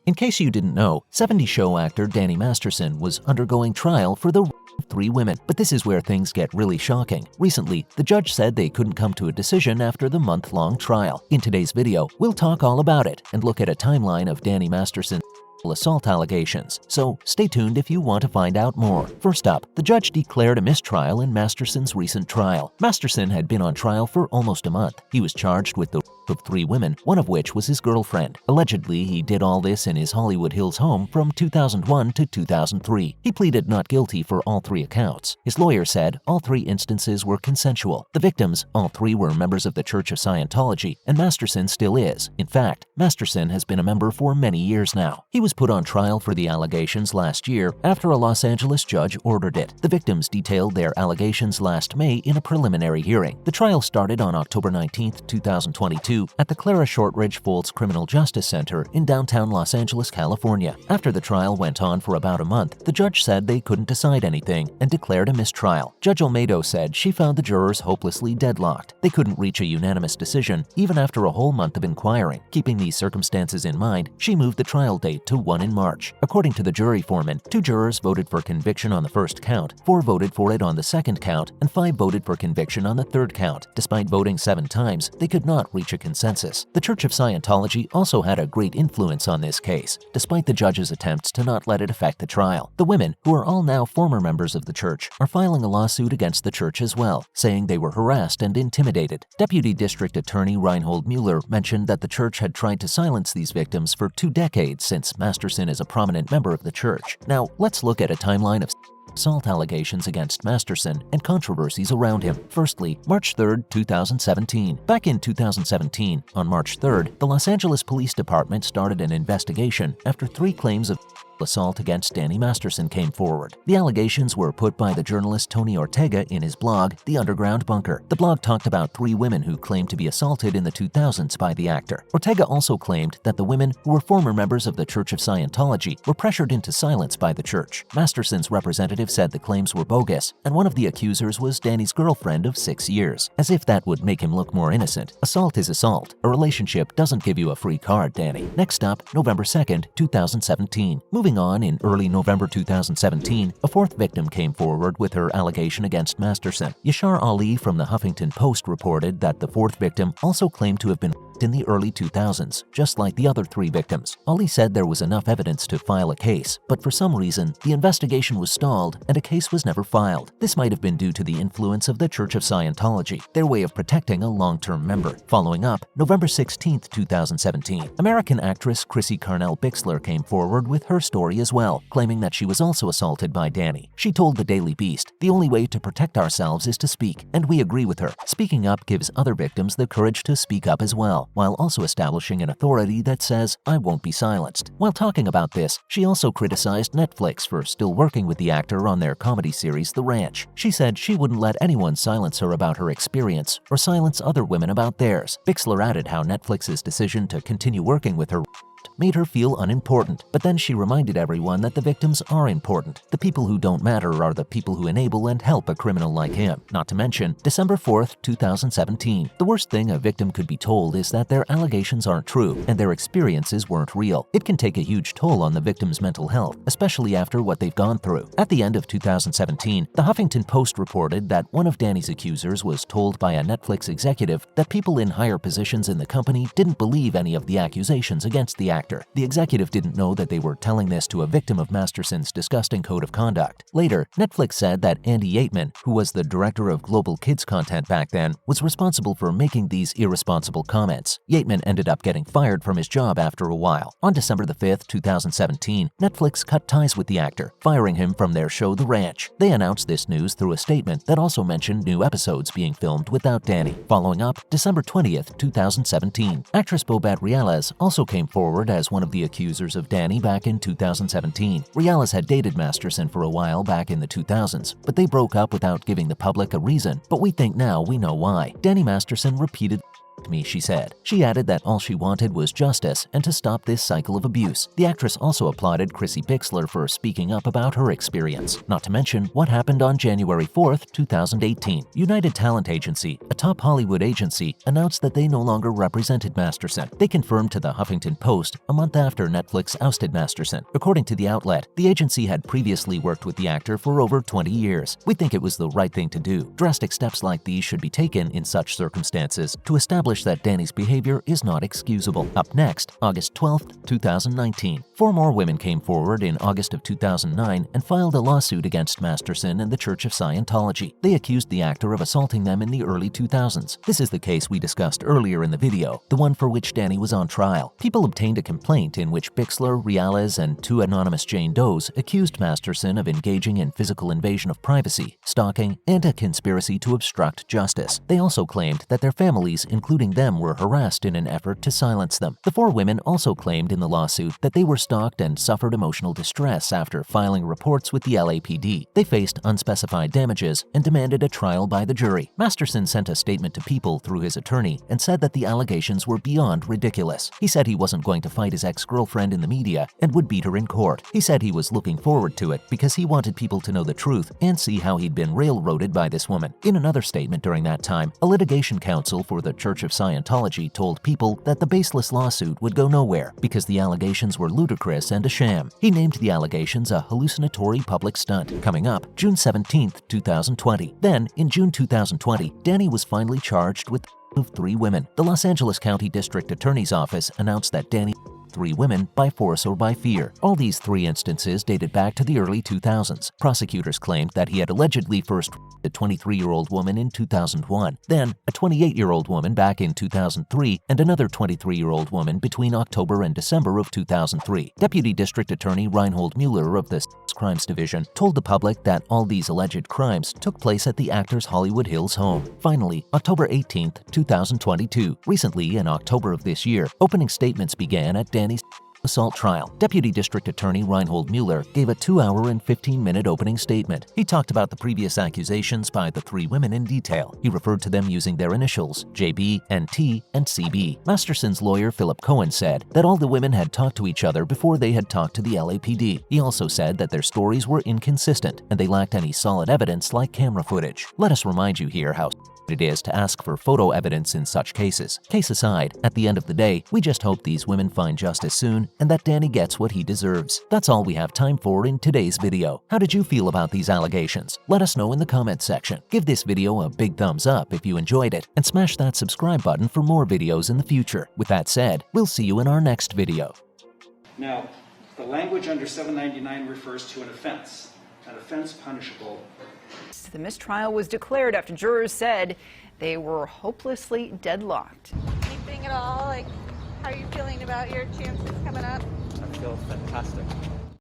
In case you didn't know, 70s show actor Danny Masterson was undergoing trial for the 3 women. But this is where things get really shocking. Recently, the judge said they couldn't come to a decision after the month-long trial. In today's video, we'll talk all about it and look at a timeline of Danny Masterson's assault allegations, so stay tuned if you want to find out more. First up, the judge declared a mistrial in Masterson's recent trial. Masterson had been on trial for almost a month. He was charged with the of 3 women, one of which was his girlfriend. Allegedly, he did all this in his Hollywood Hills home from 2001 to 2003. He pleaded not guilty for all 3 accounts. His lawyer said all 3 instances were consensual. The victims, all 3 were members of the Church of Scientology, and Masterson still is. In fact, Masterson has been a member for many years now. He was put on trial for the allegations last year after a Los Angeles judge ordered it. The victims detailed their allegations last May in a preliminary hearing. The trial started on October 19, 2022, at the Clara Shortridge Foltz Criminal Justice Center in downtown Los Angeles, California. After the trial went on for about a month, the judge said they couldn't decide anything and declared a mistrial. Judge Olmedo said she found the jurors hopelessly deadlocked. They couldn't reach a unanimous decision even after a whole month of inquiring. Keeping these circumstances in mind, she moved the trial date to 1 in March. According to the jury foreman, 2 jurors voted for conviction on the first count, 4 voted for it on the second count, and 5 voted for conviction on the third count. Despite voting 7 times, they could not reach a consensus. The Church of Scientology also had a great influence on this case, despite the judge's attempts to not let it affect the trial. The women, who are all now former members of the church, are filing a lawsuit against the church as well, saying they were harassed and intimidated. Deputy District Attorney Reinhold Mueller mentioned that the church had tried to silence these victims for 2 decades since Masterson is a prominent member of the church. Now, let's look at a timeline of assault allegations against Masterson and controversies around him. Firstly, March 3, 2017. Back in 2017, on March 3, the Los Angeles Police Department started an investigation after 3 claims of assault against Danny Masterson came forward. The allegations were put by the journalist Tony Ortega in his blog, The Underground Bunker. The blog talked about 3 women who claimed to be assaulted in the 2000s by the actor. Ortega also claimed that the women, who were former members of the Church of Scientology, were pressured into silence by the church. Masterson's representative said the claims were bogus, and one of the accusers was Danny's girlfriend of 6 years. As if that would make him look more innocent. Assault is assault. A relationship doesn't give you a free card, Danny. Next up, November 2, 2017. Moving on, in early November 2017, a 4th victim came forward with her allegation against Masterson. Yashar Ali from the Huffington Post reported that the 4th victim also claimed to have been in the early 2000s, just like the other 3 victims. Ali said there was enough evidence to file a case, but for some reason, the investigation was stalled and a case was never filed. This might have been due to the influence of the Church of Scientology, their way of protecting a long-term member. Following up, November 16, 2017, American actress Chrissy Carnell Bixler came forward with her story as well, claiming that she was also assaulted by Danny. She told the Daily Beast, "The only way to protect ourselves is to speak, and we agree with her. Speaking up gives other victims the courage to speak up as well, while also establishing an authority that says, 'I won't be silenced.'" While talking about this, she also criticized Netflix for still working with the actor on their comedy series The Ranch. She said she wouldn't let anyone silence her about her experience or silence other women about theirs. Bixler added how Netflix's decision to continue working with her made her feel unimportant, but then she reminded everyone that the victims are important. The people who don't matter are the people who enable and help a criminal like him. Not to mention, December 4, 2017. The worst thing a victim could be told is that their allegations aren't true and their experiences weren't real. It can take a huge toll on the victim's mental health, especially after what they've gone through. At the end of 2017, the Huffington Post reported that one of Danny's accusers was told by a Netflix executive that people in higher positions in the company didn't believe any of the accusations against the actor. The executive didn't know that they were telling this to a victim of Masterson's disgusting code of conduct. Later, Netflix said that Andy Yateman, who was the director of global kids content back then, was responsible for making these irresponsible comments. Yateman ended up getting fired from his job after a while. On December 5, 2017, Netflix cut ties with the actor, firing him from their show The Ranch. They announced this news through a statement that also mentioned new episodes being filmed without Danny. Following up, December 20, 2017, actress Bobette Reales also came forward as one of the accusers of Danny back in 2017. Reales had dated Masterson for a while back in the 2000s, but they broke up without giving the public a reason. But we think now we know why. Danny Masterson repeated me, she said. She added that all she wanted was justice and to stop this cycle of abuse. The actress also applauded Chrissy Bixler for speaking up about her experience, not to mention what happened on January 4th, 2018. United Talent Agency, a top Hollywood agency, announced that they no longer represented Masterson. They confirmed to the Huffington Post a month after Netflix ousted Masterson. According to the outlet, the agency had previously worked with the actor for over 20 years. We think it was the right thing to do. Drastic steps like these should be taken in such circumstances to establish that Danny's behavior is not excusable. Up next, August 12, 2019. 4 more women came forward in August of 2009 and filed a lawsuit against Masterson and the Church of Scientology. They accused the actor of assaulting them in the early 2000s. This is the case we discussed earlier in the video, the one for which Danny was on trial. People obtained a complaint in which Bixler, Reales, and 2 anonymous Jane Does accused Masterson of engaging in physical invasion of privacy, stalking, and a conspiracy to obstruct justice. They also claimed that their families, including them, were harassed in an effort to silence them. The 4 women also claimed in the lawsuit that they were stalked and suffered emotional distress after filing reports with the LAPD. They faced unspecified damages and demanded a trial by the jury. Masterson sent a statement to People through his attorney and said that the allegations were beyond ridiculous. He said he wasn't going to fight his ex-girlfriend in the media and would beat her in court. He said he was looking forward to it because he wanted people to know the truth and see how he'd been railroaded by this woman. In another statement during that time, a litigation counsel for the Church of Scientology told People that the baseless lawsuit would go nowhere because the allegations were ludicrous and a sham. He named the allegations a hallucinatory public stunt. Coming up, June 17, 2020. Then, in June 2020, Danny was finally charged with of 3 women. The Los Angeles County District Attorney's Office announced that Danny 3 women by force or by fear. All these 3 instances dated back to the early 2000s. Prosecutors claimed that he had allegedly first a 23-year-old woman in 2001, then a 28-year-old woman back in 2003, and another 23-year-old woman between October and December of 2003. Deputy District Attorney Reinhold Mueller of the Crimes Division told the public that all these alleged crimes took place at the actor's Hollywood Hills home. Finally, October 18, 2022. Recently, in October of this year, opening statements began at Danny's assault trial. Deputy District Attorney Reinhold Mueller gave a 2-hour and 15-minute opening statement. He talked about the previous accusations by the 3 women in detail. He referred to them using their initials, JB, NT, and CB. Masterson's lawyer Philip Cohen said that all the women had talked to each other before they had talked to the LAPD. He also said that their stories were inconsistent and they lacked any solid evidence like camera footage. Let us remind you here how it is to ask for photo evidence in such cases. Case aside, at the end of the day, we just hope these women find justice soon and that Danny gets what he deserves. That's all we have time for in today's video. How did you feel about these allegations? Let us know in the comments section. Give this video a big thumbs up if you enjoyed it, and smash that subscribe button for more videos in the future. With that said, we'll see you in our next video. Now, the language under 799 refers to an offense punishable. The mistrial was declared after jurors said they were hopelessly deadlocked. Anything at all? Like, how are you feeling about your chances coming up? I feel fantastic.